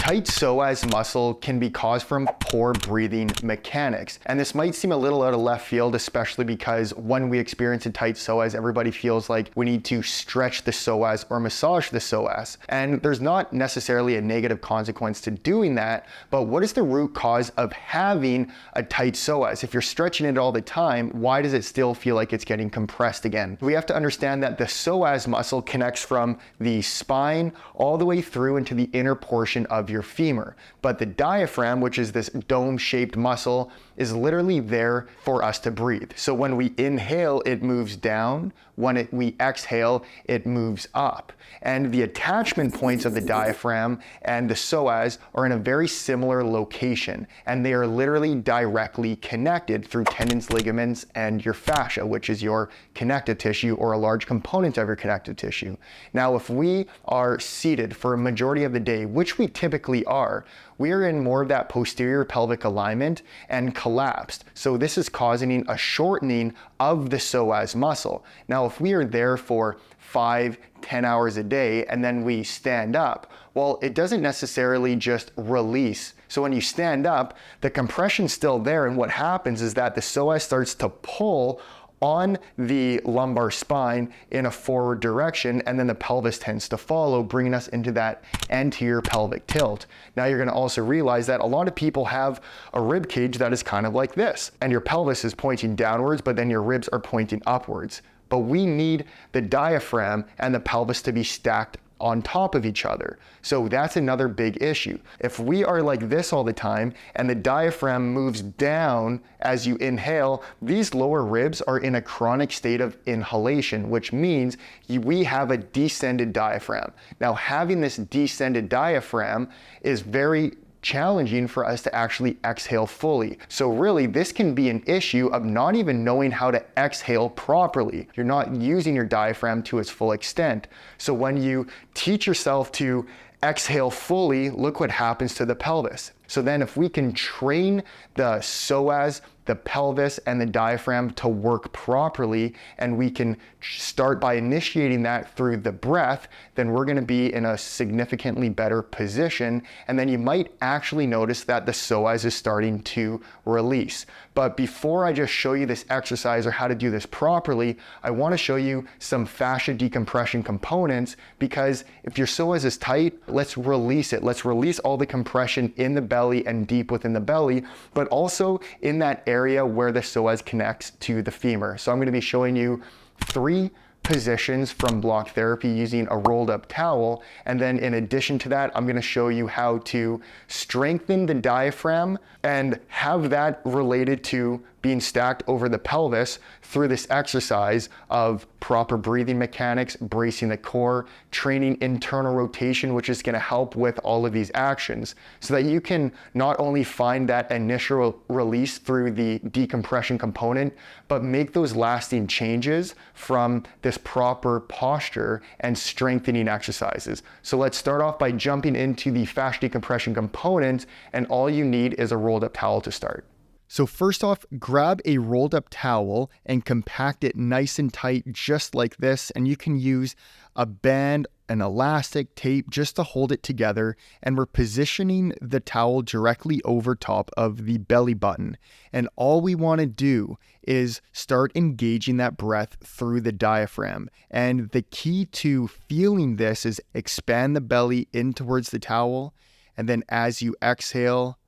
Tight psoas muscle can be caused from poor breathing mechanics. And this might seem a little out of left field, especially because when we experience a tight psoas, everybody feels like we need to stretch the psoas or massage the psoas. And there's not necessarily a negative consequence to doing that, but what is the root cause of having a tight psoas? If you're stretching it all the time, why does it still feel like it's getting compressed again? We have to understand that the psoas muscle connects from the spine all the way through into the inner portion of your femur. But the diaphragm, which is this dome-shaped muscle, is literally there for us to breathe. So when we inhale, it moves down. When we exhale, it moves up. And the attachment points of the diaphragm and the psoas are in a very similar location, and they are literally directly connected through tendons, ligaments, and your fascia, which is your connective tissue or a large component of your connective tissue. Now, if we are seated for a majority of the day, which we typically are, we are in more of that posterior pelvic alignment and collapsed. So this is causing a shortening of the psoas muscle. Now, if we are there for 5-10 hours a day and then we stand up, well, it doesn't necessarily just release. So when you stand up, the compression's still there, and what happens is that the psoas starts to pull on the lumbar spine in a forward direction, and then the pelvis tends to follow, bringing us into that anterior pelvic tilt. Now you're going to also realize that a lot of people have a rib cage that is kind of like this, and your pelvis is pointing downwards, but then your ribs are pointing upwards. But we need the diaphragm and the pelvis to be stacked on top of each other. So that's another big issue. If we are like this all the time and the diaphragm moves down as you inhale, these lower ribs are in a chronic state of inhalation, which means we have a descended diaphragm. Now, having this descended diaphragm is very challenging for us to actually exhale fully. So really, this can be an issue of not even knowing how to exhale properly. You're not using your diaphragm to its full extent. So when you teach yourself to exhale fully, look what happens to the pelvis. So then if we can train the psoas, the pelvis, and the diaphragm to work properly, and we can start by initiating that through the breath, then we're going to be in a significantly better position. And then you might actually notice that the psoas is starting to release. But before I just show you this exercise or how to do this properly, I want to show you some fascia decompression components, because if your psoas is tight, let's release it. Let's release all the compression in the belly and deep within the belly, but also in that area where the psoas connects to the femur. So I'm going to be showing you 3 positions from block therapy using a rolled up towel. And then in addition to that, I'm going to show you how to strengthen the diaphragm and have that related to being stacked over the pelvis through this exercise of proper breathing mechanics, bracing the core, training internal rotation, which is going to help with all of these actions, so that you can not only find that initial release through the decompression component, but make those lasting changes from this proper posture and strengthening exercises. So let's start off by jumping into the fascia decompression component, and all you need is a rolled up towel to start. So first off, grab a rolled up towel and compact it nice and tight, just like this. And you can use a band, an elastic, tape, just to hold it together. And we're positioning the towel directly over top of the belly button. And all we want to do is start engaging that breath through the diaphragm. And the key to feeling this is expand the belly in towards the towel. And then as you exhale,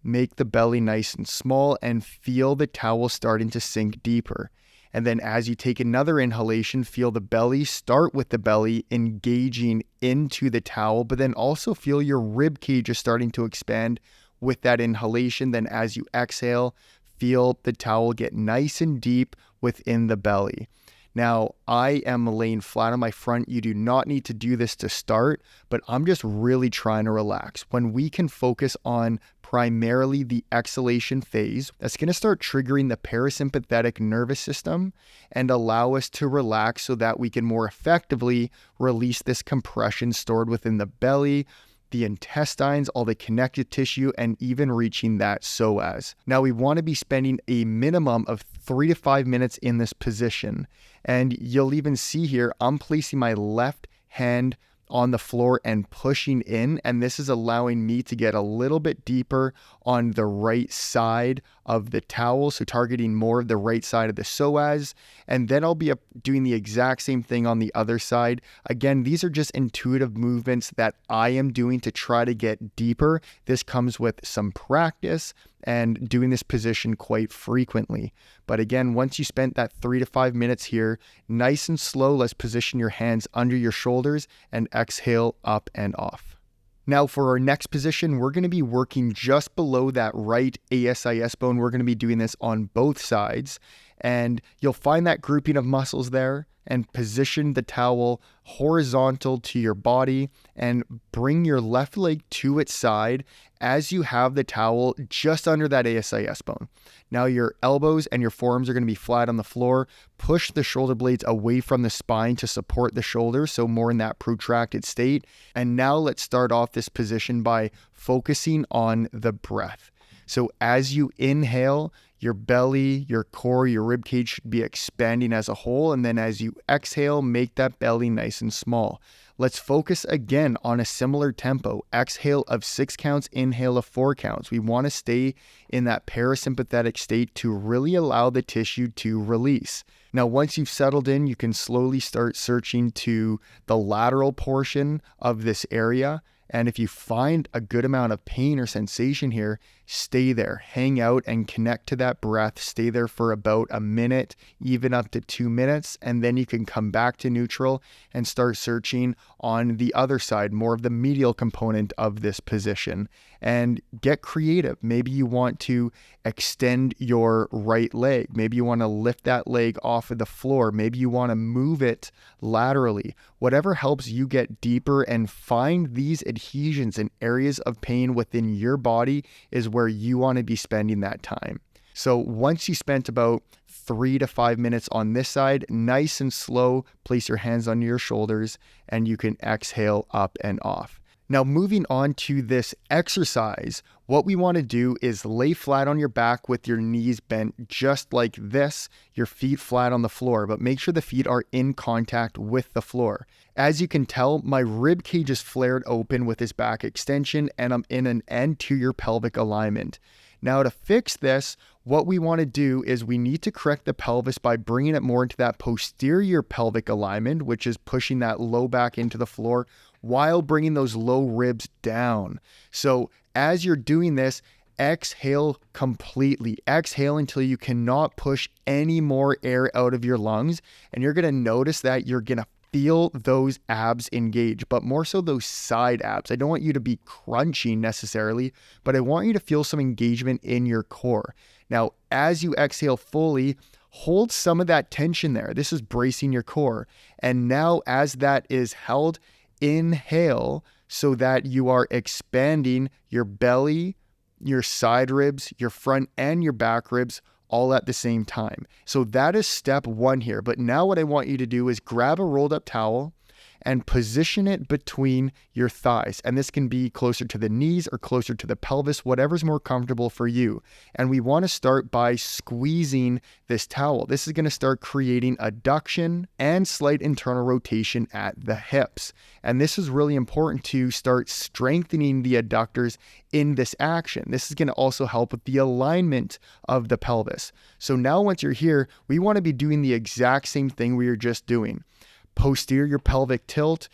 make the belly nice and small and feel the towel starting to sink deeper. And then as you take another inhalation, feel the belly, start with the belly engaging into the towel, but then also feel your rib cage is starting to expand with that inhalation. Then as you exhale, feel the towel get nice and deep within the belly. Now, I am laying flat on my front. You do not need to do this to start, but I'm just really trying to relax. When we can focus on primarily the exhalation phase, that's going to start triggering the parasympathetic nervous system and allow us to relax so that we can more effectively release this compression stored within the belly, the intestines, all the connective tissue, and even reaching that psoas. Now we want to be spending a minimum of 3 to 5 minutes in this position. And you'll even see here, I'm placing my left hand on the floor and pushing in, and this is allowing me to get a little bit deeper on the right side of the towel, so targeting more of the right side of the psoas, and then I'll be doing the exact same thing on the other side. Again, these are just intuitive movements that I am doing to try to get deeper. This comes with some practice and doing this position quite frequently. But again, once you spent that 3 to 5 minutes here, nice and slow, let's position your hands under your shoulders and exhale up and off. Now for our next position, we're going to be working just below that right ASIS bone. We're going to be doing this on both sides, and you'll find that grouping of muscles there, and position the towel horizontal to your body and bring your left leg to its side as you have the towel just under that ASIS bone. Now your elbows and your forearms are going to be flat on the floor. Push the shoulder blades away from the spine to support the shoulders, so more in that protracted state. And now let's start off this position by focusing on the breath. So as you inhale, your belly, your core, your rib cage should be expanding as a whole. And then as you exhale, make that belly nice and small. Let's focus again on a similar tempo. Exhale of 6 counts, inhale of 4 counts. We want to stay in that parasympathetic state to really allow the tissue to release. Now, once you've settled in, you can slowly start searching to the lateral portion of this area. And if you find a good amount of pain or sensation here, stay there, hang out and connect to that breath. Stay there for about a minute, even up to 2 minutes. And then you can come back to neutral and start searching on the other side, more of the medial component of this position, and get creative. Maybe you want to extend your right leg. Maybe you want to lift that leg off of the floor. Maybe you want to move it laterally. Whatever helps you get deeper and find these adhesions and areas of pain within your body is where you want to be spending that time. So once you spent about 3 to 5 minutes on this side, nice and slow, place your hands on your shoulders and you can exhale up and off. Now moving on to this exercise, what we want to do is lay flat on your back with your knees bent just like this, your feet flat on the floor, but make sure the feet are in contact with the floor. As you can tell, my rib cage is flared open with this back extension and I'm in an anterior pelvic alignment. Now to fix this, what we want to do is we need to correct the pelvis by bringing it more into that posterior pelvic alignment, which is pushing that low back into the floor while bringing those low ribs down. So as you're doing this, exhale completely. Exhale until you cannot push any more air out of your lungs. And you're going to notice that you're going to feel those abs engage, but more so those side abs. I don't want you to be crunching necessarily, but I want you to feel some engagement in your core. Now, as you exhale fully, hold some of that tension there. This is bracing your core. And now as that is held, inhale so that you are expanding your belly, your side ribs, your front and your back ribs all at the same time. So that is step 1 here. But now what I want you to do is grab a rolled up towel and position it between your thighs. And this can be closer to the knees or closer to the pelvis, whatever's more comfortable for you. And we want to start by squeezing this towel. This is going to start creating adduction and slight internal rotation at the hips. And this is really important to start strengthening the adductors in this action. This is going to also help with the alignment of the pelvis. So now once you're here, we want to be doing the exact same thing we were just doing. Posterior pelvic tilt,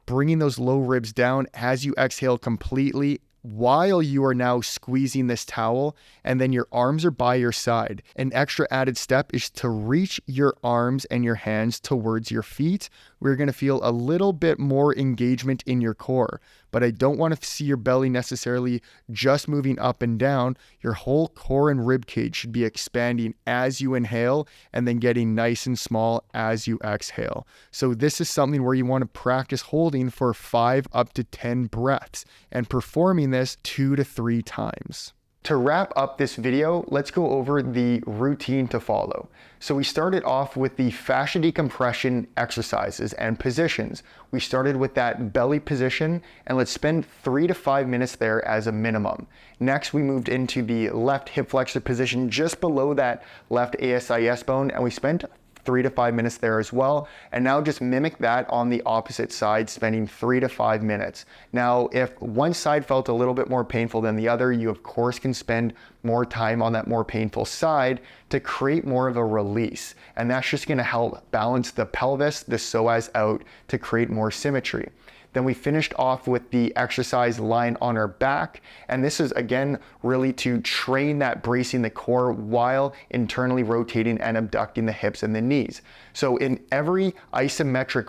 bringing those low ribs down as you exhale completely while you are now squeezing this towel, and then your arms are by your side. An extra added step is to reach your arms and your hands towards your feet. We're going to feel a little bit more engagement in your core, but I don't want to see your belly necessarily just moving up and down. Your whole core and rib cage should be expanding as you inhale and then getting nice and small as you exhale. So this is something where you want to practice holding for 5 up to 10 breaths and performing this 2 to 3 times. To wrap up this video, let's go over the routine to follow. So we started off with the fascia decompression exercises and positions. We started with that belly position, and let's spend 3 to 5 minutes there as a minimum. Next, we moved into the left hip flexor position just below that left ASIS bone, and we spent 3 to 5 minutes there as well. And now just mimic that on the opposite side, spending 3 to 5 minutes. Now, if one side felt a little bit more painful than the other, you of course can spend more time on that more painful side to create more of a release. And that's just gonna help balance the pelvis, the psoas out to create more symmetry. Then we finished off with the exercise lying on our back. And this is again, really to train that bracing the core while internally rotating and abducting the hips and the knees. So in every isometric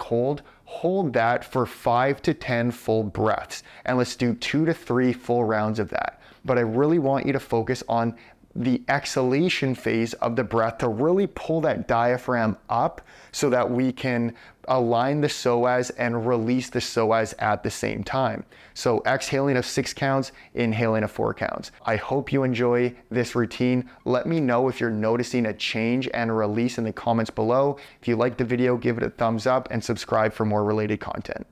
hold that for 5 to 10 full breaths. And let's do 2 to 3 full rounds of that. But I really want you to focus on the exhalation phase of the breath to really pull that diaphragm up so that we can align the psoas and release the psoas at the same time. So exhaling of 6 counts, inhaling of 4 counts. I hope you enjoy this routine. Let me know if you're noticing a change and release in the comments below. If you liked the video, give it a thumbs up and subscribe for more related content.